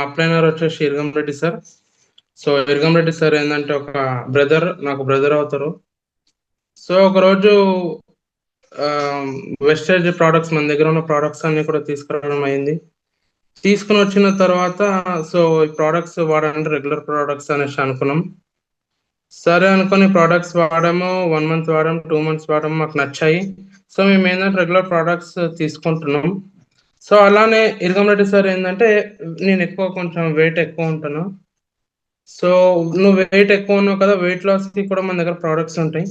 అప్లైనర్ వచ్చేసి ఇరగం Reddy sir. So ఇరగం Reddy sir ఏంటంటే ఒక బ్రదర్, నాకు బ్రదర్ అవుతారు. సో ఒకరోజు వెస్టేజ్ ప్రోడక్ట్స్, మన దగ్గర ఉన్న ప్రోడక్ట్స్ అన్ని కూడా తీసుకురావడం అయింది. తీసుకుని వచ్చిన తర్వాత సో ఈ ప్రోడక్ట్స్ వాడండి, రెగ్యులర్ ప్రోడక్ట్స్ అనేసి అనుకున్నాం. సరే అనుకుని ప్రోడక్ట్స్ వాడాము. 1 మంత్ వాడాము, 2 మంత్స్ వాడాము, మాకు నచ్చాయి. సో మేము ఏంటంటే రెగ్యులర్ ప్రోడక్ట్స్ తీసుకుంటున్నాం. సో అలానే ఇరగం రెడ్డి సార్ ఏంటంటే, నేను ఎక్కువ కొంచెం వెయిట్ ఎక్కువ ఉంటాను. సో నువ్వు వెయిట్ ఎక్కువ ఉన్నావు కదా, వెయిట్ లాస్ కి కూడా మన దగ్గర ప్రోడక్ట్స్ ఉంటాయి,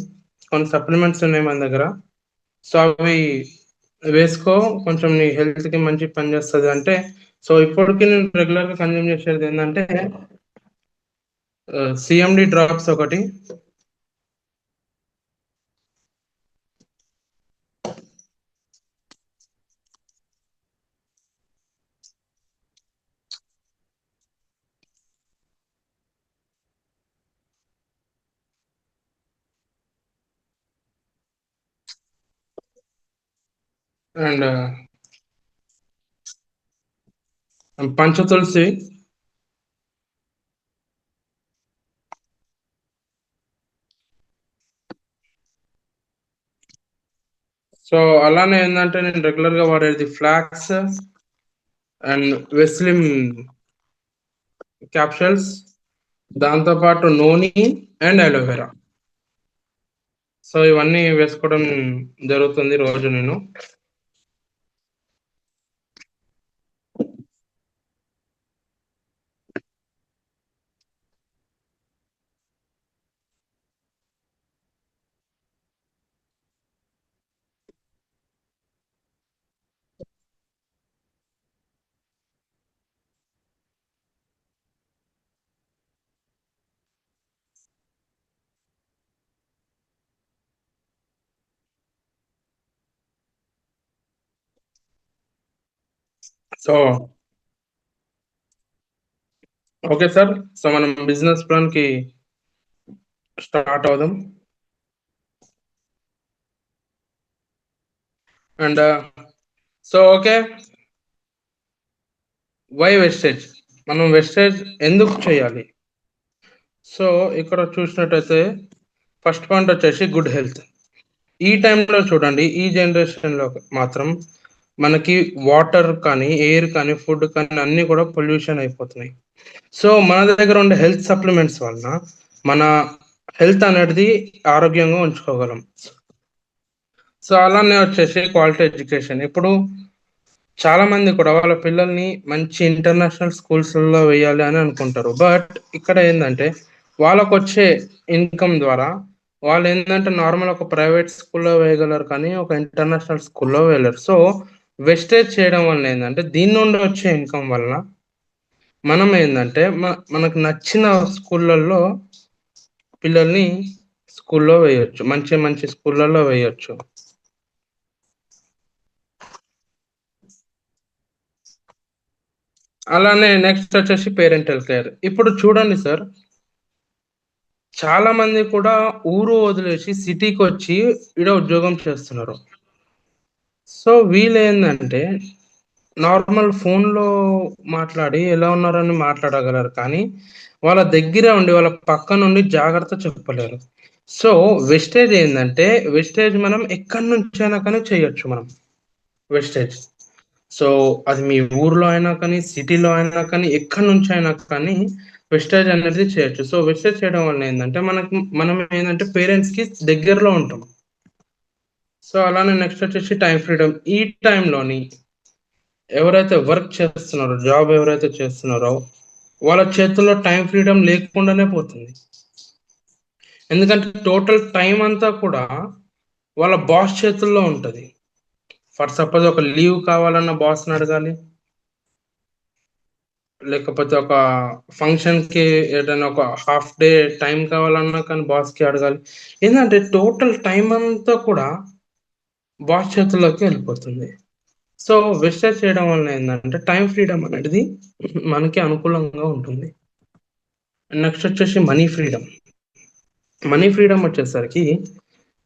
కొన్ని సప్లిమెంట్స్ ఉన్నాయి మన దగ్గర. సో అవి వేసుకో, కొంచెం నీ హెల్త్ కి మంచి పని చేస్తుంది అంటే. సో ఇప్పటికి నేను రెగ్యులర్ గా కన్జ్యూమ్ చేసేది ఏంటంటే సిఎండి డ్రాప్స్ ఒకటి, అండ్ పంచ తులసి. సో అలానే ఏంటంటే నేను రెగ్యులర్ గా వాడేది ఫ్లాక్స్ అండ్ వెస్లిమ్ క్యాప్షల్స్, దాంతో పాటు నూనె అండ్ అలోవెరా. సో ఇవన్నీ వేసుకోవడం జరుగుతుంది రోజు నేను. సో ఓకే సార్, సో మనం బిజినెస్ ప్లాన్ కి స్టార్ట్ అవుదాం. And so okay, why wastage, మనం వెస్టేజ్ ఎందుకు చేయాలి? సో ఇక్కడ చూసినట్టయితే ఫస్ట్ పాయింట్ వచ్చేసి గుడ్ హెల్త్. ఈ టైంలో చూడండి, ఈ జనరేషన్లో మాత్రం మనకి వాటర్ కానీ, ఎయిర్ కానీ, ఫుడ్ కానీ అన్నీ కూడా పొల్యూషన్ అయిపోతున్నాయి. సో మన దగ్గర ఉండే హెల్త్ సప్లిమెంట్స్ వలన మన హెల్త్ అనేది ఆరోగ్యంగా ఉంచుకోగలం. సో అలానే వచ్చేసి క్వాలిటీ ఎడ్యుకేషన్. ఇప్పుడు చాలా మంది కూడా వాళ్ళ పిల్లల్ని మంచి ఇంటర్నేషనల్ స్కూల్స్లో వేయాలి అని అనుకుంటారు. బట్ ఇక్కడ ఏంటంటే వాళ్ళకు వచ్చే ఇన్కమ్ ద్వారా వాళ్ళు ఏంటంటే నార్మల్ ఒక ప్రైవేట్ స్కూల్లో వేయగలరు, కానీ ఒక ఇంటర్నేషనల్ స్కూల్లో వేయలేరు. సో వెస్టేజ్ చేయడం వల్ల ఏంటంటే, దీని నుండి వచ్చే ఇన్కమ్ వలన మనం ఏంటంటే మనకు నచ్చిన స్కూళ్ళల్లో పిల్లల్ని స్కూల్లో వేయొచ్చు, మంచి మంచి స్కూళ్ళల్లో వేయొచ్చు. అలానే నెక్స్ట్ వచ్చేసి పేరెంటల్ కేర్. ఇప్పుడు చూడండి సార్, చాలా మంది కూడా ఊరు వదిలేసి సిటీకి వచ్చి ఈడ ఉద్యోగం చేస్తున్నారు. సో వీళ్ళు ఏంటంటే నార్మల్ ఫోన్లో మాట్లాడి ఎలా ఉన్నారని మాట్లాడగలరు, కానీ వాళ్ళ దగ్గర ఉండి వాళ్ళ పక్క నుండి జాగ్రత్త చెప్పలేరు. సో వెస్టేజ్ ఏంటంటే, వెస్టేజ్ మనం ఎక్కడి నుంచైనా కానీ చేయొచ్చు మనం వెస్టేజ్. సో అది మీ ఊర్లో అయినా కానీ, సిటీలో అయినా కానీ, ఎక్కడి నుంచి అయినా కానీ వెస్టేజ్ అనేది చేయొచ్చు. సో వెస్టేజ్ చేయడం వల్ల ఏంటంటే మనం ఏంటంటే పేరెంట్స్ కి దగ్గరలో ఉంటాం. సో అలానే నెక్స్ట్ వచ్చేసి టైం ఫ్రీడమ్. ఈ టైంలోని ఎవరైతే వర్క్ చేస్తున్నారో, జాబ్ ఎవరైతే చేస్తున్నారో వాళ్ళ చేతుల్లో టైం ఫ్రీడమ్ లేకుండానే పోతుంది. ఎందుకంటే టోటల్ టైం అంతా కూడా వాళ్ళ బాస్ చేతుల్లో ఉంటుంది. ఫర్ సపోజ్ ఒక లీవ్ కావాలన్న బాస్ని అడగాలి, లేకపోతే ఒక ఫంక్షన్ కి ఏదైనా ఒక హాఫ్ డే టైం కావాలన్నా కానీ బాస్ కి అడగాలి. ఏంటంటే టోటల్ టైం అంతా కూడా బాస్ చేతుల్లోకి వెళ్ళిపోతుంది. సో వెస్టేజ్ చేయడం వల్ల ఏంటంటే టైం ఫ్రీడమ్ అనేది మనకి అనుకూలంగా ఉంటుంది. నెక్స్ట్ వచ్చేసి మనీ ఫ్రీడమ్. మనీ ఫ్రీడమ్ వచ్చేసరికి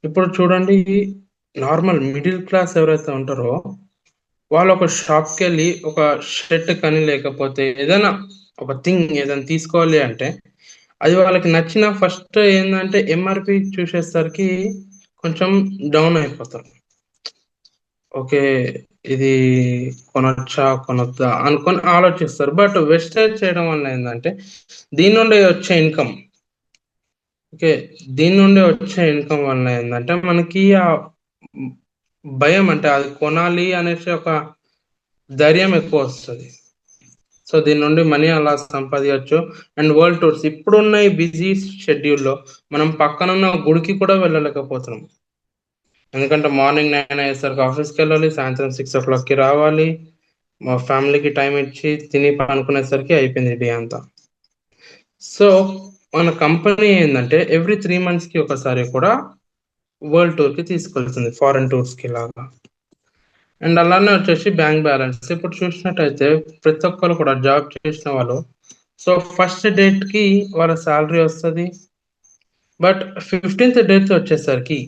ఇప్పుడు చూడండి, నార్మల్ మిడిల్ క్లాస్ ఎవరైతే ఉంటారో వాళ్ళు ఒక షాప్కి వెళ్ళి ఒక షర్ట్ కానీ లేకపోతే ఏదైనా ఒక థింగ్ ఏదైనా తీసుకోవాలి అంటే అది వాళ్ళకి నచ్చిన ఫస్ట్ ఏంటంటే ఎంఆర్పి చూసేసరికి కొంచెం డౌన్ అయిపోతారు. ఓకే, ఇది కొనొచ్చా కొనొద్దా అనుకొని ఆలోచిస్తారు. బట్ వెస్టేజ్ చేయడం వల్ల ఏంటంటే దీని నుండి వచ్చే ఇన్కమ్, ఓకే, దీని నుండి వచ్చే ఇన్కమ్ వల్ల ఏంటంటే మనకి ఆ భయం అంటే అది కొనాలి అనేసి ఒక ధైర్యం ఎక్కువ వస్తుంది. సో దీని నుండి మనీ అలా సంపాదించచ్చు. అండ్ వరల్డ్ టూర్స్ ఇప్పుడున్న ఈ బిజీ షెడ్యూల్లో మనం పక్కనున్న గుడికి కూడా వెళ్ళలేకపోతున్నాం. ఎందుకంటే మార్నింగ్ 9 అయ్యేసరికి ఆఫీస్కి వెళ్ళాలి, సాయంత్రం 6 o'clockకి రావాలి, మా ఫ్యామిలీకి టైం ఇచ్చి తిని పనుకునేసరికి అయిపోయింది డే అంతా. సో మన కంపెనీ ఏంటంటే ఎవ్రీ 3 monthsకి ఒకసారి కూడా వరల్డ్ టూర్కి తీసుకెళ్తుంది, ఫారెన్ టూర్స్కి లాగా. అండ్ అలానే వచ్చేసి బ్యాంక్ బ్యాలెన్స్ ఇప్పుడు చూసినట్టయితే ప్రతి ఒక్కరు కూడా జాబ్ చేసిన వాళ్ళు, సో ఫస్ట్ డేట్కి వాళ్ళ శాలరీ వస్తుంది. బట్ 15th డేట్ వచ్చేసరికి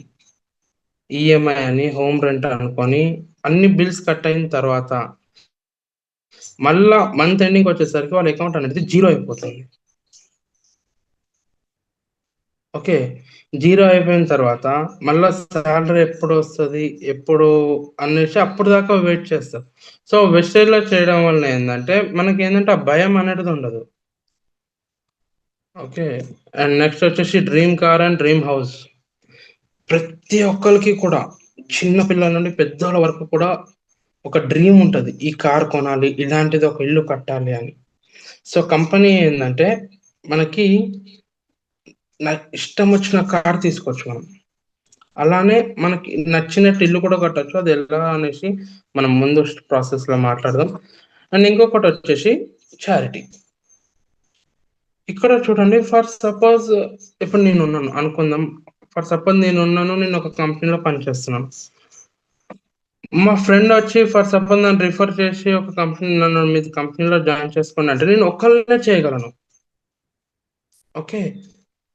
ఈఎంఐ అని హోమ్ రెంట్ అనుకొని అన్ని బిల్స్ కట్ అయిన తర్వాత మళ్ళా మంత్ ఎండింగ్ వచ్చేసరికి వాళ్ళ అకౌంట్ అనేది జీరో అయిపోతుంది. ఓకే, జీరో అయిపోయిన తర్వాత మళ్ళా శాలరీ ఎప్పుడు వస్తుంది ఎప్పుడు అనేసి అప్పుడు దాకా వెయిట్ చేస్తారు. సో వెస్టేజ్లో చేయడం వల్ల ఏంటంటే మనకి ఏంటంటే ఆ భయం అనేది ఉండదు. ఓకే, అండ్ నెక్స్ట్ వచ్చేసి dream car and dream house. ప్రతి ఒక్కరికి కూడా చిన్న పిల్లల నుండి పెద్దోళ్ళ వరకు కూడా ఒక డ్రీమ్ ఉంటుంది, ఈ కార్ కొనాలి, ఇలాంటిది ఒక ఇల్లు కట్టాలి అని. సో కంపెనీ ఏంటంటే మనకి ఇష్టం వచ్చిన కార్ తీసుకోవచ్చు మనం, అలానే మనకి నచ్చినట్టు ఇల్లు కూడా కట్టచ్చు. అది ఎలా అనేసి మనం ముందు ప్రాసెస్లో మాట్లాడదాం. అండ్ ఇంకొకటి వచ్చేసి చారిటీ. ఇక్కడ చూడండి, ఫర్ సపోజ్ ఇప్పుడు నేను ఉన్నాను అనుకుందాం, ఫర్ సపోజ్ నేను ఒక కంపెనీలో పనిచేస్తున్నాను. మా ఫ్రెండ్ వచ్చి ఫర్ సపోజ్ నన్ను రిఫర్ చేసి ఒక కంపెనీ నన్ను మీ కంపెనీలో జాయిన్ చేసుకోండి అంటే నేను ఒక్కళ్ళనే చేయగలను. ఓకే,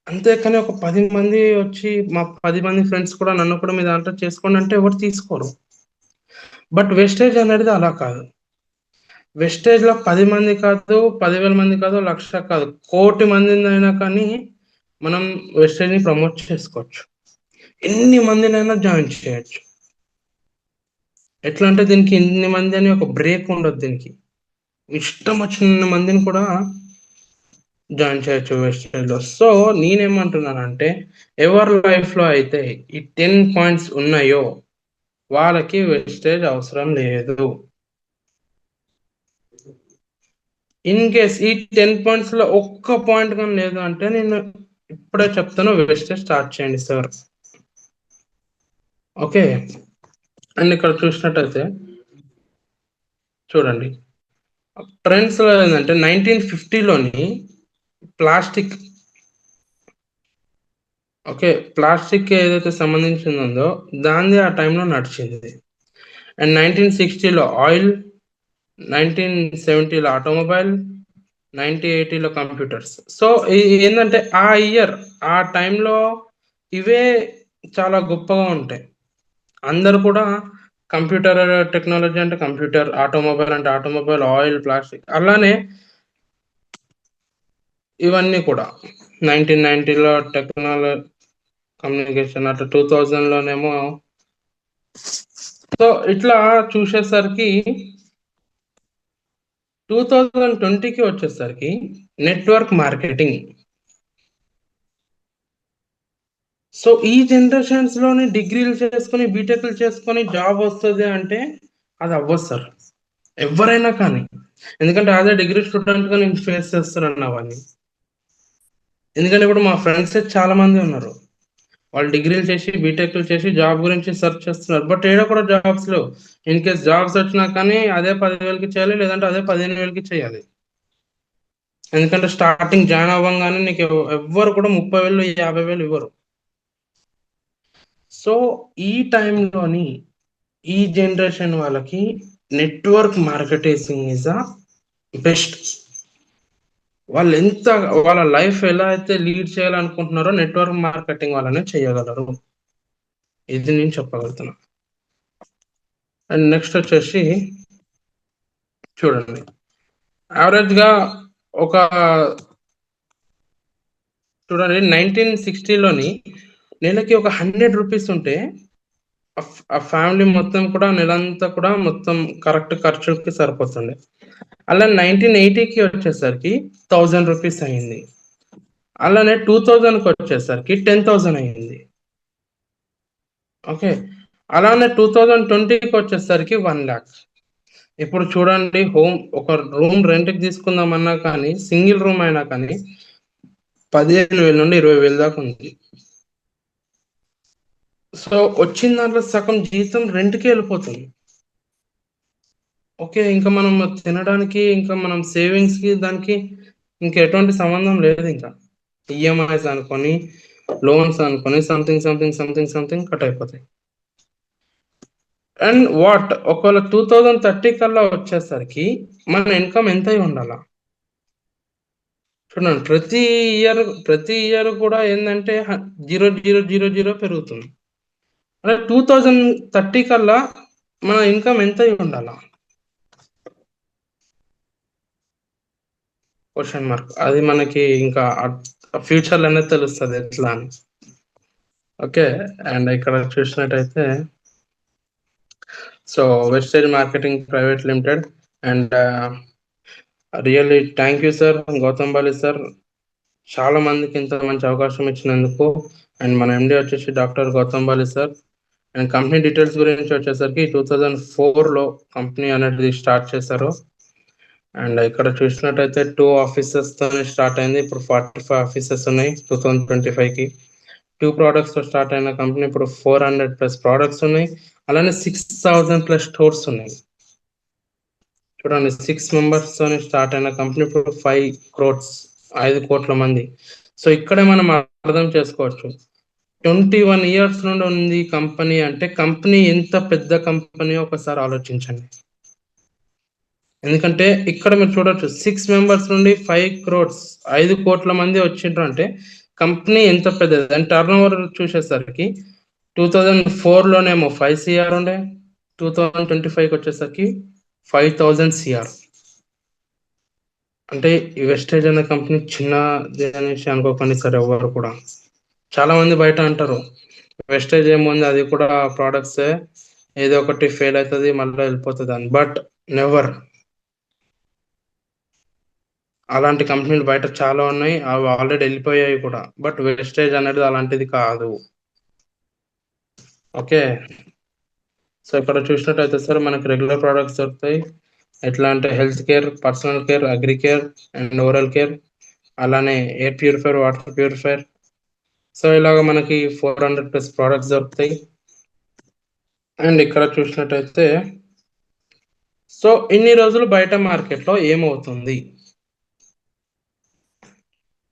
అంతేకాని ఒక 10 మంది వచ్చి మా 10 మంది ఫ్రెండ్స్ కూడా నన్ను కూడా మీ దాంట్లో చేసుకోండి అంటే ఎవరు తీసుకోరు. బట్ వెస్టేజ్ అనేది అలా కాదు. వెస్టేజ్ లో 10 మంది కాదు, 10,000 మంది కాదు, 1,00,000 కాదు, కోటి మందినైనా కానీ మనం వెస్టేజ్ ని ప్రమోట్ చేసుకోవచ్చు. ఎన్ని మందినైనా జాయిన్ చేయొచ్చు. ఎట్లా అంటే దీనికి ఇన్ని మంది అని ఒక బ్రేక్ ఉండదు. దీనికి ఇష్టం వచ్చిన మందిని కూడా జాయిన్ చేయొచ్చు వెస్టేజ్ లో. సో నేనేమంటున్నానంటే ఎవరి లైఫ్ లో అయితే ఈ 10 పాయింట్స్ ఉన్నాయో వాళ్ళకి వెస్టేజ్ అవసరం లేదు. ఇన్ కేస్ ఈ 10 పాయింట్స్ లో ఒక్క పాయింట్ కానీ లేదు అంటే నేను ఇప్పుడే చెప్తాను, వెస్టేజ్ స్టార్ట్ చేయండి సార్. ఓకే, అండ్ ఇక్కడ చూసినట్టయితే చూడండి, ట్రెండ్స్ లో ఏంటంటే 1950లోని ప్లాస్టిక్, ఓకే, ప్లాస్టిక్ ఏదైతే సంబంధించిందో దాన్ని ఆ టైంలో నడిచింది. అండ్ 1960లో ఆయిల్, 1970లో ఆటోమొబైల్, 1980లో కంప్యూటర్స్. సో ఏంటంటే ఆ ఇయర్ ఆ టైంలో ఇవే చాలా గొప్పగా ఉంటాయి. అందరు కూడా కంప్యూటర్ టెక్నాలజీ అంటే కంప్యూటర్, ఆటోమొబైల్ అంటే ఆటోమొబైల్, ఆయిల్, ప్లాస్టిక్ అలానే ఇవన్నీ కూడా 1990లో టెక్నాలజీ కమ్యూనికేషన్, అట్లా 2000లోనేమో. సో ఇట్లా చూసేసరికి 2020కి వచ్చేసరికి నెట్వర్క్ మార్కెటింగ్. సో ఈ జనరేషన్స్ లోని డిగ్రీలు చేసుకొని బీటెక్లు చేసుకొని జాబ్ వస్తుంది అంటే అది అవ్వదు సార్, ఎవరైనా కానీ. ఎందుకంటే అదే డిగ్రీ స్టూడెంట్ గా నేను ఫేస్ చేస్తున్నాను అవన్నీ. ఎందుకంటే ఇప్పుడు మా ఫ్రెండ్స్ చాలా మంది ఉన్నారు, వాళ్ళు డిగ్రీలు చేసి బీటెక్లు చేసి జాబ్ గురించి సెర్చ్ చేస్తున్నారు. బట్ ఏడా కూడా జాబ్స్ లేవు. ఇన్ కేస్ జాబ్స్ వచ్చినా కానీ అదే 10,000కి చేయాలి, లేదంటే అదే 15,000కి చేయాలి. ఎందుకంటే స్టార్టింగ్ జాయిన్ అవ్వగానే నీకు ఎవ్వరు కూడా 30,000 50,000 ఇవ్వరు. సో ఈ టైంలోని ఈ జనరేషన్ వాళ్ళకి network marketing is the best. వాళ్ళు ఎంత వాళ్ళ లైఫ్ ఎలా అయితే లీడ్ చేయాలనుకుంటున్నారో నెట్వర్క్ మార్కెటింగ్ వాళ్ళనే చేయగలరు. ఇది నేను చెప్పగలుగుతున్నా. అండ్ నెక్స్ట్ వచ్చేసి చూడండి, యావరేజ్ గా ఒక చూడండి 1960లోని నెలకి ఒక 100 రూపీస్ ఉంటే ఆ ఫ్యామిలీ మొత్తం కూడా నెలంతా కూడా మొత్తం కరెక్ట్ ఖర్చుకి సరిపోతుంది. అలా 1980కి వచ్చేసరికి 1000 రూపీస్ అయింది. అలానే 2000కి వచ్చేసరికి 10,000 అయింది. ఓకే, అలానే 2020కి వచ్చేసరికి 1 lakh. ఇప్పుడు చూడండి, ఒక రూమ్ రెంట్కి తీసుకుందామన్నా కానీ, సింగిల్ రూమ్ అయినా కానీ 15,000 నుండి 20,000 దాకా ఉంది. సో వచ్చిన దాంట్లో సగం జీతం రెంట్కి వెళ్ళిపోతుంది. ఓకే, ఇంకా మనం తినడానికి, ఇంకా మనం సేవింగ్స్ కి దానికి ఇంకా ఎటువంటి సంబంధం లేదు. ఇంకా ఈఎంఐస్ అనుకొని, లోన్స్ అనుకొని something something something something cut అయిపోతాయి. అండ్ ఒకవేళ 2030 కల్లా వచ్చేసరికి మన ఇన్కమ్ ఎంత అయి ఉండాలా చూడండి. ప్రతి ఇయర్ కూడా ఏంటంటే 0.000 పెరుగుతుంది. అంటే 2030 కల్లా మన ఇన్కమ్ ఎంత అయి ఉండాలా? Question mark. అది మనకి ఇంకా ఫ్యూచర్ లోనే తెలుస్తుంది ఎట్లా అని. ఓకే, అండ్ ఇక్కడ చూసినట్టయితే so wastage marketing private limited, and really thank you sir, Gautam Bali sir, చాలా మందికి ఇంత మంచి అవకాశం ఇచ్చినందుకు. అండ్ మన ఎండి వచ్చేసి doctor Gautam Bali sir. And company details గురించి వచ్చేసరికి 2004లో కంపెనీ అనేది స్టార్ట్ చేశారు. అండ్ ఇక్కడ చూసినట్టయితే 2 ఆఫీసెస్ తోనే స్టార్ట్ అయింది. ఇప్పుడు 45 ఆఫీసెస్ ఉన్నాయి 2025కి. 2 products తో స్టార్ట్ అయిన కంపెనీ ఇప్పుడు 400+ products ఉన్నాయి. అలానే 6,000+ స్టోర్స్ ఉన్నాయి. చూడండి, 6 members తోనే స్టార్ట్ అయిన కంపెనీ ఇప్పుడు 5 crores, 5 కోట్ల మంది. సో ఇక్కడే మనం అర్థం చేసుకోవచ్చు, 21 years నుండి ఉంది కంపెనీ అంటే కంపెనీ ఎంత పెద్ద కంపెనీ ఒకసారి ఆలోచించండి. ఎందుకంటే ఇక్కడ మీరు చూడొచ్చు, 6 members నుండి 5 crores, 5 కోట్ల మంది వచ్చిండ్రు అంటే కంపెనీ ఎంత పెద్దది. దాని టర్న్ ఓవర్ చూసేసరికి 2004లోనేమో 5 CR ఉండే, 2025కి వచ్చేసరికి 5,000 CR. అంటే ఈ వెస్టేజ్ అనే కంపెనీ చిన్నది అనేసి అనుకోకండి సార్ ఎవరు కూడా. చాలా మంది బయట అంటారు వెస్టేజ్ ఏముంది, అది కూడా ప్రోడక్ట్స్ ఏదో ఒకటి ఫెయిల్ అవుతుంది మళ్ళీ వెళ్ళిపోతుంది అని. But never. అలాంటి కంపెనీలు బయట చాలా ఉన్నాయి, అవి ఆల్రెడీ వెళ్ళిపోయాయి కూడా. బట్ వెస్టేజ్ అనేది అలాంటిది కాదు. ఓకే, సో ఇక్కడ చూసినట్టయితే సార్ మనకి రెగ్యులర్ ప్రోడక్ట్స్ దొరుకుతాయి. ఎట్లా అంటే health care, personal care, agri care and oral care, అలానే air purifier, water purifier. So ఇలాగ మనకి 400+ ప్రోడక్ట్స్ దొరుకుతాయి. అండ్ ఇక్కడ చూసినట్టయితే సో ఇన్ని రోజులు బయట మార్కెట్లో ఏమవుతుంది,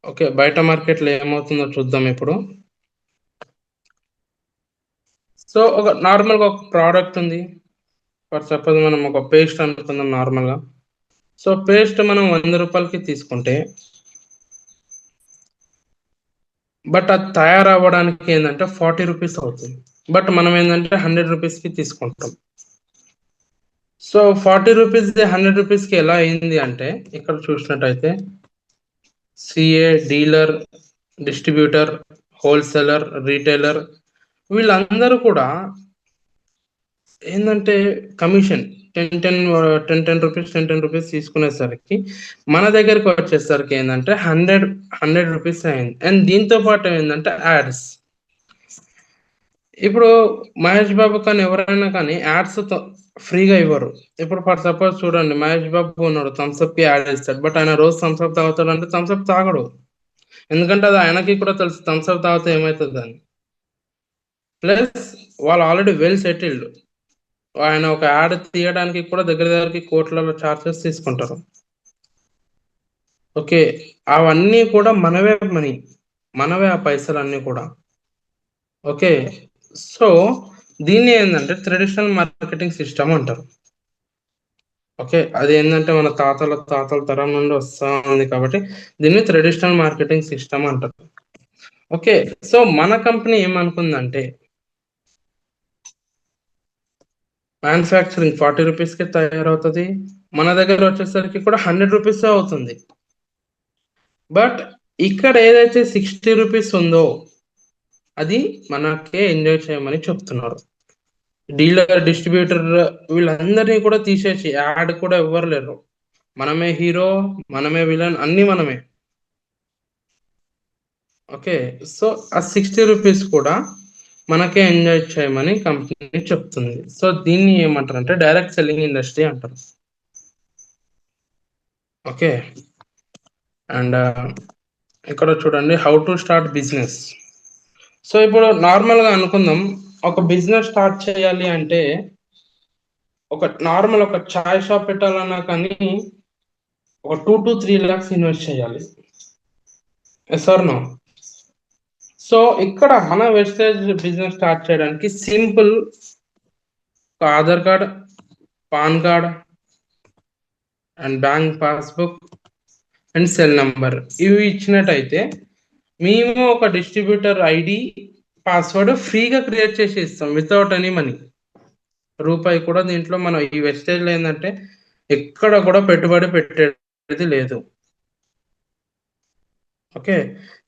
ఓకే బయట మార్కెట్లో ఏమవుతుందో చూద్దాం ఇప్పుడు. సో ఒక నార్మల్గా ఒక ప్రోడక్ట్ ఉంది, ఫర్ సపోజ్ మనం ఒక పేస్ట్ అనుకుందాం నార్మల్గా. సో పేస్ట్ మనం 100 రూపాయలకి తీసుకుంటే, బట్ అది తయారవ్వడానికి ఏంటంటే 40 రూపీస్ అవుతుంది. బట్ మనం ఏంటంటే 100 రూపీస్కి తీసుకుంటాం. సో 40 రూపీస్ 100 రూపీస్కి ఎలా అయింది అంటే, ఇక్కడ చూసినట్టయితే CA, dealer, distributor, wholesaler, retailer, వీళ్ళందరూ కూడా ఏంటంటే కమిషన్ 10 రూపీస్ తీసుకునేసరికి మన దగ్గరికి వచ్చేసరికి ఏంటంటే 100 రూపీస్ అయింది. అండ్ దీంతో పాటు ఏంటంటే యాడ్స్. ఇప్పుడు మహేష్ బాబు కానీ ఎవరైనా కానీ యాడ్స్ ఫ్రీగా ఇవ్వరు. ఇప్పుడు ఫర్ సపోజ్ చూడండి, మహేష్ బాబు ఉన్నాడు, థమ్స్అప్ కి యాడ్ ఇస్తాడు. బట్ ఆయన రోజు థమ్స్అప్ తాగుతాడు అంటే థమ్స్అప్ తాగడు. ఎందుకంటే అది ఆయనకి కూడా తెలుసు థమ్స్అప్ తాగితే ఏమవుతుంది అని. ప్లస్ వాళ్ళు ఆల్రెడీ వెల్ సెటిల్డ్. ఆయన ఒక యాడ్ తీయడానికి కూడా దగ్గరికి కోట్లలో చార్జెస్ తీసుకుంటారు. ఓకే, అవన్నీ కూడా మనవే మనీ, మనవే ఆ పైసలు అన్నీ కూడా. ఓకే, సో దీన్ని ఏంటంటే ట్రెడిషనల్ మార్కెటింగ్ సిస్టమ్ అంటారు. ఓకే, అది ఏంటంటే మన తాతల తరం నుండి వస్తా ఉంది కాబట్టి దీన్ని ట్రెడిషనల్ మార్కెటింగ్ సిస్టమ్ అంటారు. ఓకే, సో మన కంపెనీ ఏమనుకుందంటే మ్యానుఫ్యాక్చరింగ్ 40 రూపీస్కే తయారవుతుంది. మన దగ్గర వచ్చేసరికి కూడా 100 రూపీస్ అవుతుంది. బట్ ఇక్కడ ఏదైతే 60 రూపీస్ ఉందో అది మనకే ఎంజాయ్ చేయమని చెప్తున్నారు. డీలర్, డిస్ట్రిబ్యూటర్ వీళ్ళందరినీ కూడా తీసేసి యాడ్ కూడా ఎవ్వరు లేరు. మనమే హీరో, మనమే విలన్, అన్ని మనమే. ఓకే, సో ఆ 60 రూపీస్ కూడా మనకే ఎంజాయ్ చేయమని కంపెనీ చెప్తుంది. సో దీన్ని ఏమంటారు అంటే డైరెక్ట్ సెల్లింగ్ ఇండస్ట్రీ అంటారు. ఓకే, అండ్ ఇక్కడ చూడండి how to start business. So ఇప్పుడు నార్మల్గా అనుకుందాం, ఒక బిజినెస్ స్టార్ట్ చేయాలి అంటే ఒక చాయ్ షాప్ పెట్టాలన్నా కానీ ఒక 2 to 3 lakhs ఇన్వెస్ట్ చేయాలి. Yes or no? సో ఇక్కడ మన వెస్టేజ్ బిజినెస్ స్టార్ట్ చేయడానికి simple Aadhaar card, PAN card and bank passbook and cell number ఇవి ఇచ్చినట్టయితే మేము ఒక డిస్ట్రిబ్యూటర్ ఐడి, పాస్వర్డ్ ఫ్రీగా క్రియేట్ చేసి ఇస్తాం వితౌట్ ఎనీ మనీ. రూపాయి కూడా దీంట్లో మనం ఈ వెస్టేజ్లో ఏంటంటే ఎక్కడ కూడా పెట్టుబడి పెట్టేది లేదు. ఓకే,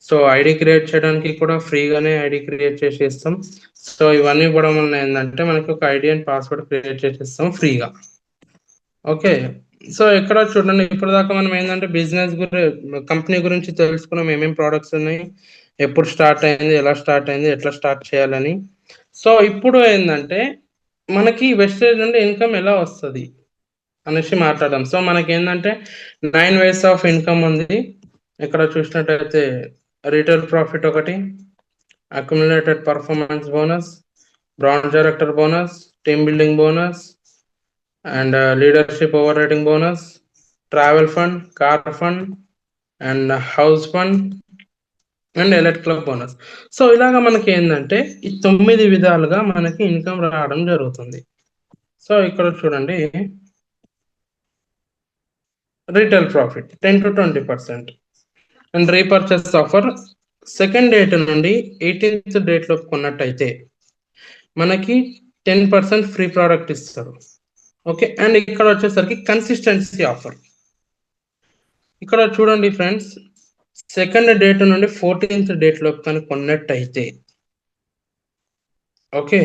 సో ఐడి క్రియేట్ చేయడానికి కూడా ఫ్రీగానే ఐడి క్రియేట్ చేసి ఇస్తాం. సో ఇవన్నీ కూడా మన ఏంటంటే మనకి ఒక ఐడి అండ్ పాస్వర్డ్ క్రియేట్ చేసి ఇస్తాం ఫ్రీగా. ఓకే, సో ఎక్కడ చూడండి ఇప్పటిదాకా మనం ఏంటంటే బిజినెస్ కంపెనీ గురించి తెలుసుకున్నాం, ఏమేమి ప్రోడక్ట్స్ ఉన్నాయి, ఎప్పుడు స్టార్ట్ అయింది, ఎలా స్టార్ట్ అయింది, ఎట్లా స్టార్ట్ చేయాలని. సో ఇప్పుడు ఏంటంటే మనకి వెస్టేజ్ నుండి ఇన్కమ్ ఎలా వస్తుంది అనేసి మాట్లాడదాం. సో మనకి ఏంటంటే 9 ways ఆఫ్ ఇన్కమ్ ఉంది. ఇక్కడ చూసినట్టయితే రీటైల్ ప్రాఫిట్ ఒకటి, accumulated performance bonus, branch director bonus, team building bonus and leadership over riding bonus, travel fund, car fund and house fund and alert club bonus. So ఇలాగా మనకి ఏంటంటే ఈ 9 విధాలుగా మనకి ఇన్కమ్ రావడం జరుగుతుంది. సో ఇక్కడ చూడండి retail profit 10 to 20% and repurchase offer 2nd date నుండి 18th date లో కొన్నట్టయితే మనకి 10% ఫ్రీ ప్రోడక్ట్ ఇస్తారు. ఓకే, అండ్ ఇక్కడ వచ్చేసరికి కన్సిస్టెన్సీ ఆఫర్. ఇక్కడ చూడండి ఫ్రెండ్స్, 2nd date నుండి 14th date లో కానీ కొన్నట్టయితే ఓకే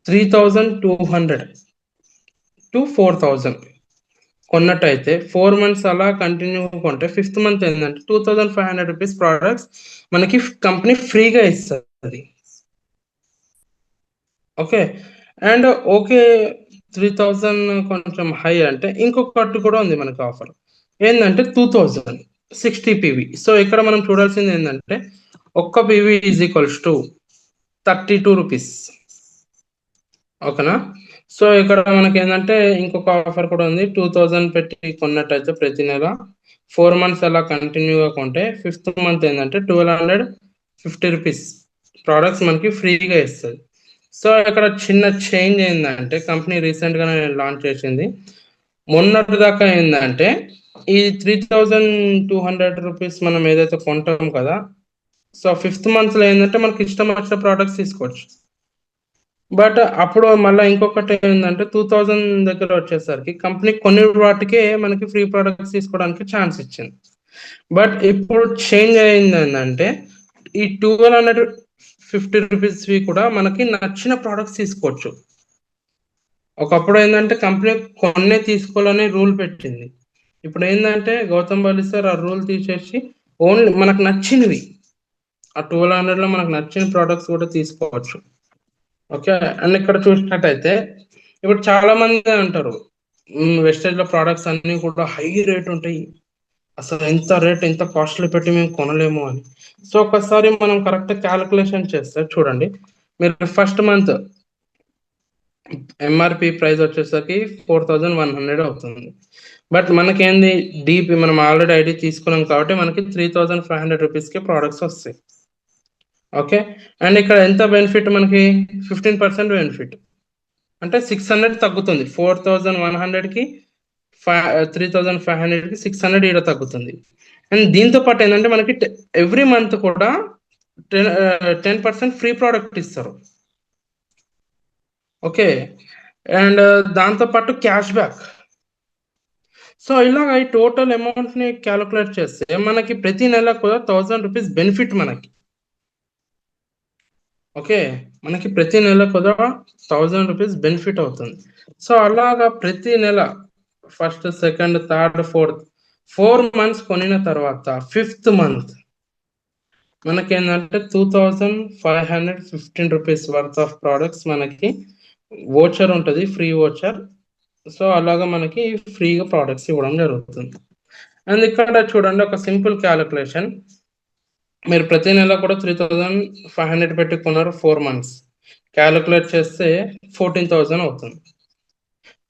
3200 to 4000 కొన్నట్టయితే 4 months అలా కంటిన్యూ కొంటే 5th month ఏంటంటే 2500 రూపీస్ ప్రోడక్ట్స్ మనకి కంపెనీ ఫ్రీగా ఇస్తుంది. ఓకే, అండ్ ఓకే 3000 కొంచెం హై అంటే ఇంకొకటి కూడా ఉంది మనకి ఆఫర్ ఏంటంటే 2060 పీవీ. సో ఇక్కడ మనం చూడాల్సింది ఏంటంటే ఒక్క PV is equals to 32 rupees. ఓకేనా? సో ఇక్కడ మనకి ఏంటంటే ఇంకొక ఆఫర్ కూడా ఉంది. 2000 పెట్టి కొన్నట్టయితే ప్రతి నెల 4 months అలా కంటిన్యూగా కొంటే 5th month ఏంటంటే 1250 రూపీస్ ప్రోడక్ట్స్ మనకి ఫ్రీగా ఇస్తుంది. సో ఇక్కడ చిన్న చేంజ్ ఏంటంటే కంపెనీ రీసెంట్గానే లాంచ్ చేసింది. మొన్నటి దాకా ఏంటంటే ఈ 3200 రూపీస్ మనం ఏదైతే కొంటాం కదా, సో 5th monthలో ఏంటంటే మనకి ఇష్టం వచ్చిన ప్రోడక్ట్స్ తీసుకోవచ్చు. బట్ అప్పుడు మళ్ళీ ఇంకొకటి ఏంటంటే 2000 దగ్గర వచ్చేసరికి కంపెనీ కొన్ని వాటికే మనకి ఫ్రీ ప్రోడక్ట్స్ తీసుకోవడానికి ఛాన్స్ ఇచ్చింది. బట్ ఇప్పుడు చేంజ్ అయింది ఏంటంటే ఈ 1250 రూపీస్వి కూడా మనకి నచ్చిన ప్రోడక్ట్స్ తీసుకోవచ్చు. ఒకప్పుడు ఏంటంటే కంపెనీ కొన్నే తీసుకోవాలని రూల్ పెట్టింది. ఇప్పుడు ఏంటంటే గౌతమ్ బాలి సార్ ఆ రూల్ తీసేసి ఓన్లీ మనకు నచ్చినవి ఆ 1200లో మనకు నచ్చిన ప్రోడక్ట్స్ కూడా తీసుకోవచ్చు. ఓకే, అండ్ ఇక్కడ చూసినట్టయితే ఇప్పుడు చాలా మంది అంటారు వెస్టేజ్ లో ప్రోడక్ట్స్ అన్ని కూడా హై రేట్ ఉంటాయి, అసలు ఎంత కాస్ట్లీ పెట్టి మేము కొనలేము అని. సో ఒకసారి మనం కరెక్ట్ క్యాలిక్యులేషన్ చేస్తే చూడండి, మీరు ఫస్ట్ మంత్ ఎంఆర్పి ప్రైస్ వచ్చేసరికి 4100 అవుతుంది. బట్ మనకేంది డీపీ మనం ఆల్రెడీ ఐడి తీసుకున్నాం కాబట్టి మనకి 3500 రూపీస్కి ప్రోడక్ట్స్ వస్తాయి. ఓకే, అండ్ ఇక్కడ ఎంత బెనిఫిట్ మనకి 15% బెనిఫిట్ అంటే 600 తగ్గుతుంది. 4100కి 3500కి 600 ఈడ తగ్గుతుంది. అండ్ దీంతో పాటు ఏంటంటే మనకి ఎవ్రీ మంత్ కూడా 10% ఫ్రీ ప్రోడక్ట్ ఇస్తారు. ఓకే. అండ్ దాంతో పాటు క్యాష్ బ్యాక్. సో ఇలాగ ఈ టోటల్ అమౌంట్ ని క్యాలిక్యులేట్ చేస్తే మనకి ప్రతి నెల కూడా ₹1000 బెనిఫిట్ మనకి. ఓకే. మనకి ప్రతి నెల కూడా ₹1000 బెనిఫిట్ అవుతుంది. సో అలాగా ప్రతి నెల first, second, third, fourth 4 months కొనిన తర్వాత ఫిఫ్త్ మంత్ మనకేందంటే ₹2515 వర్త్ ఆఫ్ ప్రొడక్ట్స్ మనకి వోచర్ ఉంటది. Free voucher. సో అలాగా మనకి ఫ్రీగా ప్రొడక్ట్స్ ఇవ్వడం జరుగుతుంది. అండ్ ఇక్కడ చూడండి ఒక సింపుల్ క్యాలిక్యులేషన్. మీరు ప్రతి నెల కూడా 3500 పెట్టి కొన్నారు 4 మంత్స్. క్యాలిక్యులేట్ చేస్తే 14,000 అవుతుంది.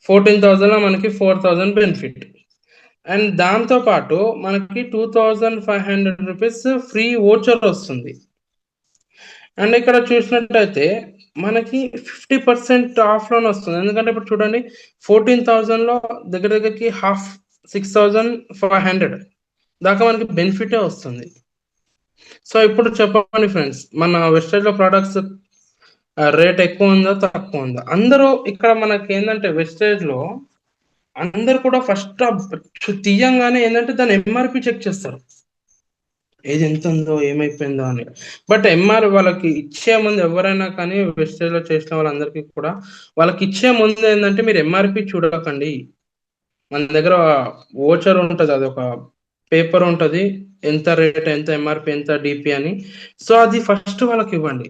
14,000లో మనకి 4,000 బెనిఫిట్. అండ్ దాంతో పాటు మనకి ₹2500 ఫ్రీ వోచర్ వస్తుంది. అండ్ ఇక్కడ చూసినట్టయితే మనకి 50% ఆఫ్ లోనే వస్తుంది. ఎందుకంటే ఇప్పుడు చూడండి 14,000లో దగ్గర దగ్గరికి హాఫ్ 6,500 దాకా మనకి బెనిఫిటే వస్తుంది. సో ఇప్పుడు చెప్పండి ఫ్రెండ్స్, మన వెస్టేజ్ లో ప్రొడక్ట్స్ రేట్ ఎక్కువ ఉందా తక్కువ ఉందా? అందరూ ఇక్కడ మనకి ఏంటంటే వెస్టేజ్ లో అందరు కూడా ఫస్ట్ తీయంగానే ఏంటంటే దాని ఎంఆర్పి చెక్ చేస్తారు. ఏది ఎంత ఉందో ఏమైపోయిందో అని. బట్ ఎంఆర్ వాళ్ళకి ఇచ్చే ముందు ఎవరైనా కానీ వెస్టేజ్ లో చేసిన వాళ్ళందరికీ కూడా వాళ్ళకి ఇచ్చే ముందు ఏంటంటే మీరు ఎంఆర్పి చూడకండి. మన దగ్గర ఓచర్ ఉంటది, అది ఒక పేపర్ ఉంటది, ఎంత రేట్, ఎంత ఎంఆర్పి, ఎంత డిపి అని. సో అది ఫస్ట్ వాళ్ళకి ఇవ్వండి.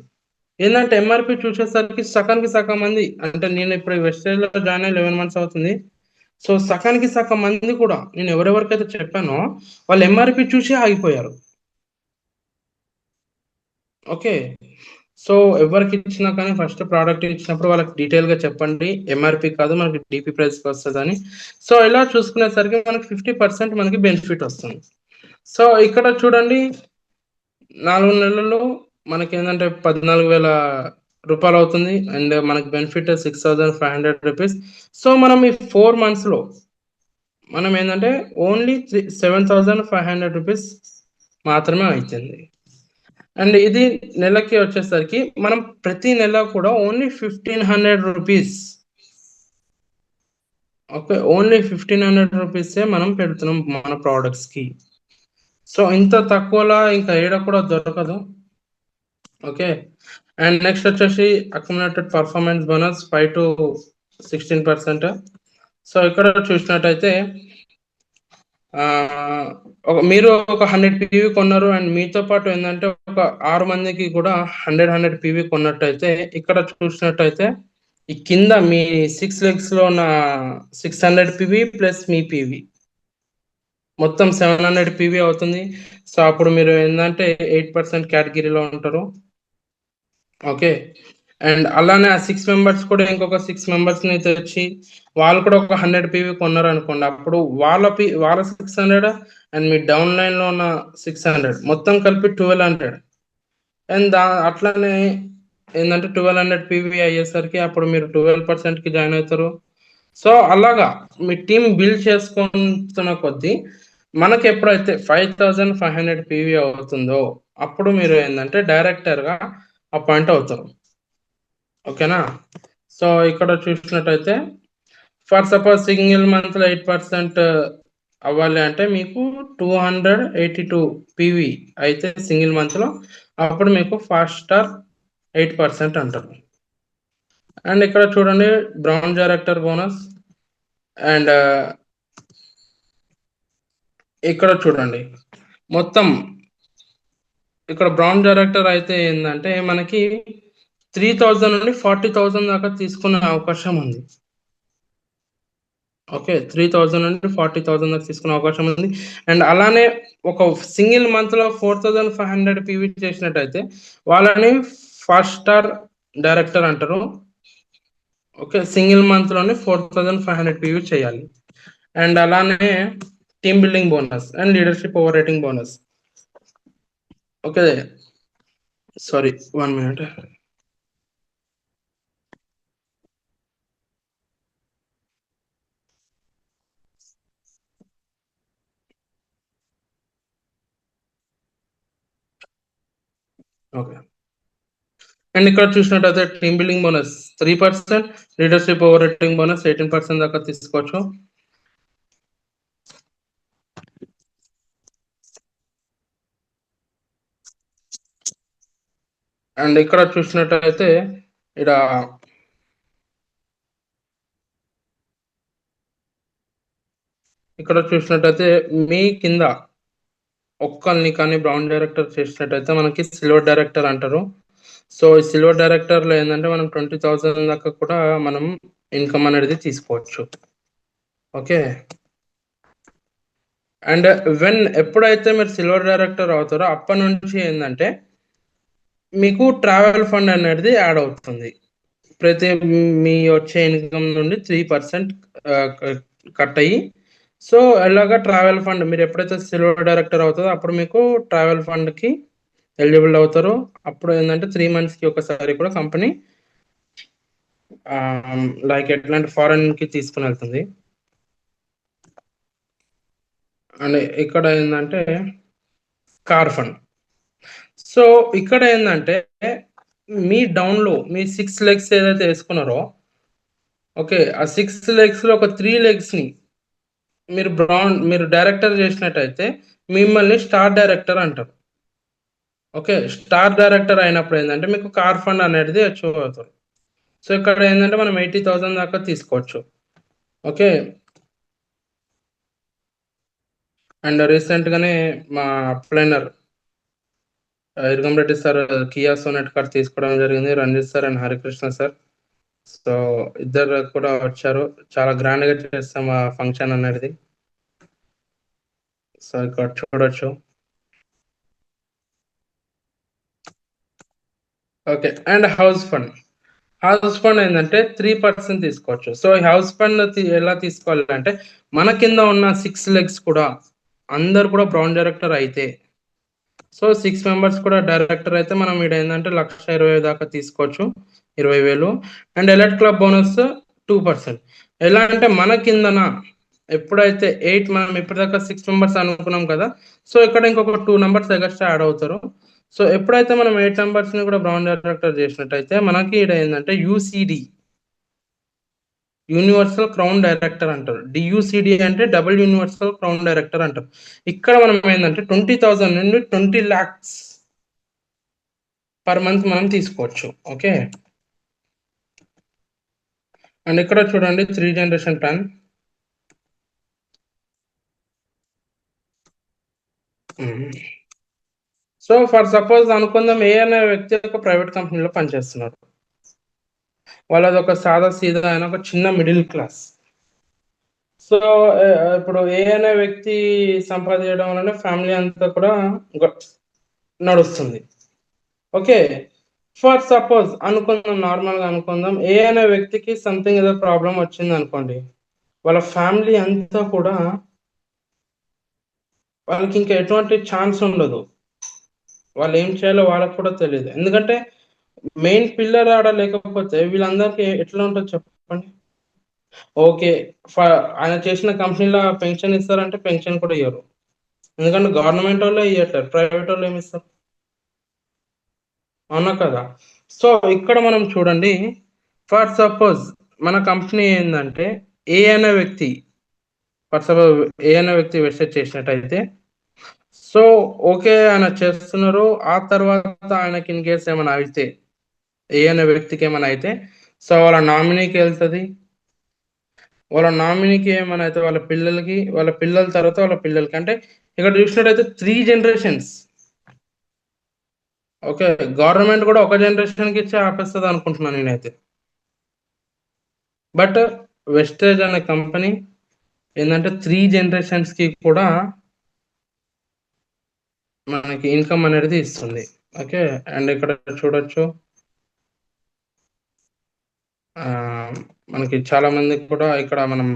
ఏంటంటే ఎంఆర్పి చూసేసరికి సగానికి సగం మంది, అంటే నేను ఇప్పుడు వెస్టేజ్ లో జాయిన్ అయ్యి 11 మంత్స్ అవుతుంది. సో సగానికి సగం మంది కూడా నేను ఎవరెవరికైతే చెప్పానో వాళ్ళు ఎంఆర్పి చూసి ఆగిపోయారు. ఓకే. సో ఎవరికి ఇచ్చినా కానీ ఫస్ట్ ప్రోడక్ట్ ఇచ్చినప్పుడు వాళ్ళకి డీటెయిల్ గా చెప్పండి, ఎంఆర్పి కాదు మనకి డిపి ప్రైస్ వస్తుందని. సో ఇలా చూసుకునేసరికి మనకి 50% మనకి బెనిఫిట్ వస్తుంది. సో ఇక్కడ చూడండి 4 నెలల్లో మనకి ఏంటంటే ₹14,000 అవుతుంది. అండ్ మనకి బెనిఫిట్ ₹6,500. సో మనం ఈ 4 మంత్స్ లో మనం ఏంటంటే ఓన్లీ ₹7,500 మాత్రమే అవుతుంది. అండ్ ఇది నెలకి వచ్చేసరికి మనం ప్రతి నెల కూడా ఓన్లీ ₹1,500, ఓకే, ఓన్లీ ₹1,500 మనం పెడుతున్నాం మన ప్రోడక్ట్స్ కి. సో ఇంత తక్కువలా ఇంకా ఏడ కూడా దొరకదు. ఓకే. అండ్ నెక్స్ట్ వచ్చేసి accumulated performance bonus 5 to 16%. So ఇక్కడ చూసినట్టయితే మీరు ఒక 100 పీవీ కొన్నారు అండ్ మీతో పాటు ఏంటంటే ఒక 6 మందికి కూడా 100 పీవీ కొన్నట్టయితే ఇక్కడ చూసినట్టయితే ఈ కింద మీ 6 legs లో ఉన్న 600 పీవీ ప్లస్ మీ పీవీ మొత్తం 700 పీవీ అవుతుంది. సో అప్పుడు మీరు ఏంటంటే 8% కేటగిరీలో ఉంటారు. ఓకే. అండ్ అలానే ఆ 6 మెంబర్స్ కూడా ఇంకొక 6 మెంబర్స్ ని తెచ్చి వాళ్ళు కూడా ఒక 100 పీవీ కొన్నారు అనుకోండి. అప్పుడు వాళ్ళ 600 అండ్ మీ డౌన్ లైన్ లో ఉన్న 600 మొత్తం కలిపి 1200. అండ్ అట్లానే ఏంటంటే 1200 పీవీ అయ్యేసరికి అప్పుడు మీరు 12% కి జాయిన్ అవుతారు. సో అలాగా మీ టీం బిల్డ్ చేసుకుంటున్న కొద్దీ మనకి ఎప్పుడైతే 5,500 పీవీ అవుతుందో అప్పుడు మీరు ఏంటంటే డైరెక్టర్ గా అపాయింట్ అవుతారు. ఓకేనా. సో ఇక్కడ చూసినట్టయితే ఫర్ సపోజ్ సింగిల్ మంత్ లో 8% అవ్వాలి అంటే మీకు 282 పీవీ అయితే సింగిల్ మంత్ లో అప్పుడు మీకు ఫాస్ట్ స్టార్ 8% అంటారు. అండ్ ఇక్కడ చూడండి బ్రౌన్ డైరెక్టర్ బోనస్. అండ్ ఇక్కడ చూడండి మొత్తం ఇక్కడ బ్రౌన్ డైరెక్టర్ అయితే ఏంటంటే మనకి 3,000 నుండి 40,000 దాకా తీసుకునే అవకాశం ఉంది. ఓకే. 3,000 నుండి 40,000 దాకా తీసుకునే అవకాశం ఉంది. అండ్ అలానే ఒక సింగిల్ మంత్ లో 4,500 పీవీ చేసినట్టయితే వాళ్ళని ఫాస్ట్ స్టార్ డైరెక్టర్ అంటారు. ఓకే. సింగిల్ మంత్ లోనే 4,500 పీవీ చేయాలి. అండ్ అలానే team building bonus and leadership over rating bonus. Okay. Sorry 1 minute. Okay. And ఇక్కడ చూసినట్టయితే team building bonus 3%, leadership over rating bonus 18% దాకా తీసుకోవచ్చు. అండ్ ఇక్కడ చూసినట్టయితే ఇక్కడ చూసినట్టయితే మీ కింద ఒక్కరిని కానీ బ్రౌన్ డైరెక్టర్ చేసినట్టయితే మనకి సిల్వర్ డైరెక్టర్ అంటారు. సో ఈ సిల్వర్ డైరెక్టర్లో ఏంటంటే మనం 20,000 దాకా కూడా మనం ఇన్కమ్ అనేది తీసుకోవచ్చు. ఓకే. అండ్ ఎప్పుడైతే మీరు సిల్వర్ డైరెక్టర్ అవుతారో అప్పటి నుంచి ఏంటంటే మీకు ట్రావెల్ ఫండ్ అనేది యాడ్ అవుతుంది. ప్రతి మీ వచ్చే ఇన్కమ్ నుండి 3% కట్ అయ్యి, సో ఇలాగా ట్రావెల్ ఫండ్ మీరు ఎప్పుడైతే సిల్వర్ డైరెక్టర్ అవుతుందో అప్పుడు మీకు ట్రావెల్ ఫండ్కి ఎలిజిబుల్ అవుతారు. అప్పుడు ఏంటంటే 3 మంత్స్కి ఒకసారి కూడా కంపెనీ లైక్ ఎట్లాంటి ఫారెన్కి తీసుకుని వెళ్తుంది. అండ్ ఇక్కడ ఏంటంటే కార్ ఫండ్. సో ఇక్కడ ఏంటంటే మీ డౌన్లో మీ 6 లెగ్స్ ఏదైతే వేసుకున్నారో, ఓకే, ఆ 6 లెగ్స్లో ఒక 3 లెగ్స్ని మీరు డైరెక్టర్ చేసినట్టయితే మిమ్మల్ని స్టార్ డైరెక్టర్ అంటారు. ఓకే, స్టార్ డైరెక్టర్ అయినప్పుడు ఏంటంటే మీకు కార్ ఫండ్ అనేది అచీవ్ అవుతారు. సో ఇక్కడ ఏంటంటే మనం 80,000 దాకా తీసుకోవచ్చు. ఓకే. అండ్ రీసెంట్గానే మా planner Iragam Reddy sir Kia Sonet car తీసుకోవడం జరిగింది, Ranjith sir and Harikrishna sir. So ఇద్దరు కూడా వచ్చారు. చాలా గ్రాండ్గా చేస్తాం ఆ ఫంక్షన్ అనేది. సో ఇక్కడ చూడొచ్చు. ఓకే. అండ్ హౌస్ ఫండ్ ఏంటంటే 3% తీసుకోవచ్చు. సో ఈ హౌస్ ఫండ్ ఎలా తీసుకోవాలి అంటే మన కింద ఉన్న 6 లెగ్స్ కూడా అందరు కూడా బ్రౌన్ డైరెక్టర్ అయితే, సో 6 మెంబర్స్ కూడా డైరెక్టర్ అయితే మనం ఇక్కడ ఏంటంటే 1,20,000 దాకా తీసుకోవచ్చు, 20,000. And alert club bonus 2%. ఎలా అంటే మన కిందన ఎప్పుడైతే 8 మనం ఇప్పటిదాకా 6 మెంబర్స్ అనుకున్నాం కదా, సో ఇక్కడ ఇంకొక 2 మెంబర్స్ ఎగస్ట్రా యాడ్ అవుతారు. సో ఎప్పుడైతే మనం 8 మెంబర్స్ని కూడా బ్రౌన్ డైరెక్టర్ చేసినట్టయితే మనకి ఇక్కడ ఏంటంటే యూసిడి, యూనివర్సల్ క్రౌన్ డైరెక్టర్ అంటారు. డియూసిడి అంటే డబుల్ యూనివర్సల్ క్రౌన్ డైరెక్టర్ అంటారు. ఇక్కడ మనం ఏంటంటే 20,000 నుండి 20 lakhs పర్ మంత్ మనం తీసుకోవచ్చు. ఓకే. అండ్ ఇక్కడ చూడండి 3 generation plan. So for suppose అనుకుందాం ఏ అనే వ్యక్తి ఒక ప్రైవేట్ కంపెనీలో పనిచేస్తున్నారు. వాళ్ళది ఒక సాదా సీదా అయిన ఒక చిన్న మిడిల్ క్లాస్. సో ఇప్పుడు ఏ అనే వ్యక్తి సంపాదించడం వలన ఫ్యామిలీ అంతా కూడా నడుస్తుంది. ఓకే. ఫర్ సపోజ్ అనుకుందాం, నార్మల్గా అనుకుందాం, ఏ అనే వ్యక్తికి సంథింగ్ ఏదో ప్రాబ్లం వచ్చింది అనుకోండి, వాళ్ళ ఫ్యామిలీ అంతా కూడా వాళ్ళకి ఇంకా ఎటువంటి ఛాన్స్ ఉండదు. వాళ్ళు ఏం చేయాలో వాళ్ళకి కూడా తెలియదు. ఎందుకంటే మెయిన్ పిల్లర్ ఆడ లేకపోతే వీళ్ళందరికీ ఎట్లా ఉంటుంది చెప్పండి. ఓకే, ఆయన చేసిన కంపెనీలో పెన్షన్ ఇస్తారంటే పెన్షన్ కూడా ఇవ్వరు. ఎందుకంటే గవర్నమెంట్ వాళ్ళే ఇవ్వట్లేదు, ప్రైవేట్ వాళ్ళు ఏమి ఇస్తారు, అవునా కదా. సో ఇక్కడ మనం చూడండి, ఫర్ సపోజ్ మన కంపెనీ ఏంటంటే ఏ అనే వ్యక్తి ఫర్ సపోజ్ ఏ అనే వ్యక్తి వెబ్సైట్ చేసినట్టయితే, సో ఓకే ఆయన చేస్తున్నారు. ఆ తర్వాత ఆయనకి ఇన్ కేసు ఏమైనా అయితే, ఏ అనే వ్యక్తికి ఏమైనా అయితే, సో వాళ్ళ నామినీకి వెళ్తుంది. వాళ్ళ నామినీకి ఏమైనా అయితే వాళ్ళ పిల్లలకి, వాళ్ళ పిల్లల తర్వాత వాళ్ళ పిల్లలకి, అంటే ఇక్కడ చూసినట్టయితే 3 generations. ఓకే, గవర్నమెంట్ కూడా ఒక జనరేషన్కి ఇచ్చి ఆపేస్తుంది అనుకుంటున్నాను నేనైతే. బట్ వెస్టేజ్ అనే కంపెనీ ఏంటంటే 3 generations కూడా మనకి ఇన్కమ్ అనేది ఇస్తుంది. ఓకే. అండ్ ఇక్కడ చూడొచ్చు మనకి చాలా మంది కూడా ఇక్కడ మనం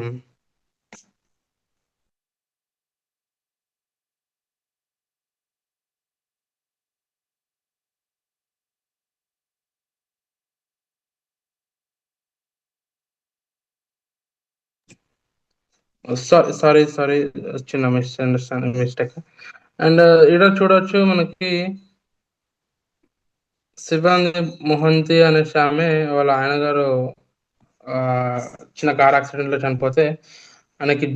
సారీ చిన్న మిస్టేక్. అండ్ ఇక్కడ చూడొచ్చు మనకి శివాంగి మొహంతి అనేసి ఆమె వాళ్ళ ఆయన గారు చిన్న కార్ యాక్సిడెంట్ లో చనిపోతే ఆమెకి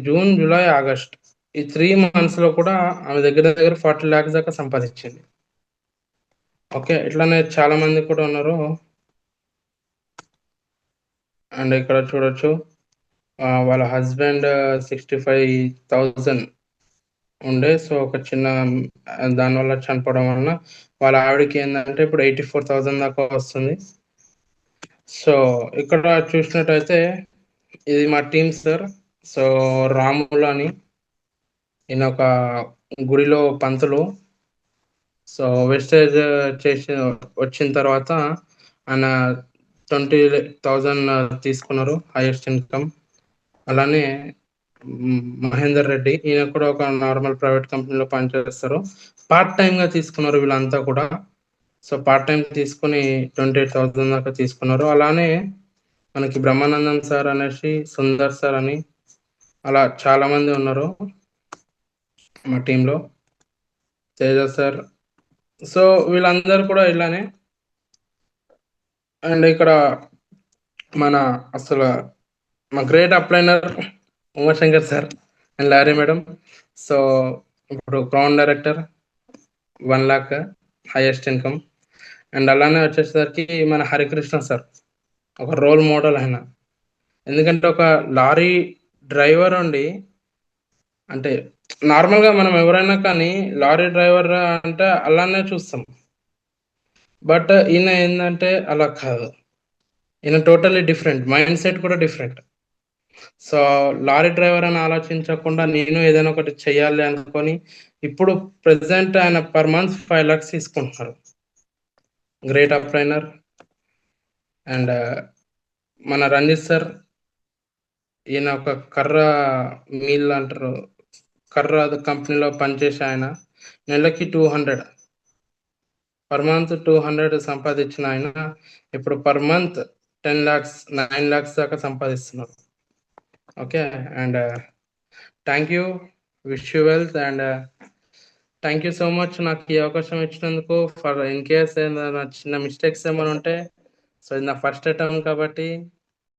జూన్, జూలై, ఆగస్ట్ ఈ 3 months లో కూడా ఆమె దగ్గర దగ్గర 40 lakhs దాకా సంపాదించింది. ఓకే, ఇట్లానే చాలా మంది కూడా ఉన్నారు. అండ్ ఇక్కడ చూడొచ్చు వాళ్ళ హస్బెండ్ 65,000 ఉండే. సో ఒక చిన్న దానివల్ల చనిపోవడం వలన వాళ్ళ ఆవిడకి ఏంటంటే ఇప్పుడు 84,000 దాకా వస్తుంది. సో ఇక్కడ చూసినట్టయితే ఇది మా టీమ్ సార్. సో రాములు అని ఈయన ఒక గుడిలో పంతులు. సో వెస్టేజ్ చేసి వచ్చిన తర్వాత ఆయన 20,000 తీసుకున్నారు హైయెస్ట్ ఇన్కమ్. అలానే మహేందర్ రెడ్డి ఈయన కూడా ఒక నార్మల్ ప్రైవేట్ కంపెనీలో పనిచేస్తారు. పార్ట్ టైం గా తీసుకున్నారు వీళ్ళంతా కూడా. సో పార్ట్ టైం తీసుకుని 28,000 దాకా తీసుకున్నారు. అలానే మనకి బ్రహ్మానందం సార్ అనేసి, సుందర్ సార్ అని అలా చాలా మంది ఉన్నారు మా టీంలో, తేజ సార్. సో వీళ్ళందరూ కూడా ఇలానే. అండ్ ఇక్కడ మన అసలు మా great upliner Umashankar sir and Lari madam. So ఇప్పుడు crown director 1 lakh highest income. And అలానే వచ్చేసరికి మన హరికృష్ణ సార్ ఒక రోల్ మోడల్ ఆయన. ఎందుకంటే ఒక లారీ డ్రైవర్ ఉండి, అంటే నార్మల్గా మనం ఎవరైనా కానీ లారీ డ్రైవర్ అంటే అలానే చూస్తాం. బట్ ఈయన ఏంటంటే అలా కాదు, ఈయన టోటల్లీ డిఫరెంట్, మైండ్ సెట్ కూడా డిఫరెంట్. సో లారీ డ్రైవర్ అని ఆలోచించకుండా నేను ఏదైనా ఒకటి చెయ్యాలి అనుకొని ఇప్పుడు ప్రెసెంట్ ఆయన పర్ మంత్ 5 lakhs తీసుకుంటున్నారు. గ్రేట్ అప్లైనర్. అండ్ మన రంజిత్ సార్, ఈయన ఒక కర్ర మిల్ అంటారు, కర్ర కంపెనీలో పనిచేసే ఆయన. నెలకి 200 పర్ మంత్ 200 సంపాదించిన ఆయన ఇప్పుడు పర్ మంత్ 10 lakhs 9 lakhs దాకా సంపాదిస్తున్నారు. Okay, and thank you, wish you wealth. And thank you so much నాకు ఈ అవకాశం ఇచ్చినందుకు. ఫర్ ఇన్ కేస్ ఏదైనా చిన్న మిస్టేక్స్ ఏమైనా ఉంటే, సో ఇది నా ఫస్ట్ అటెంప్ట్ కాబట్టి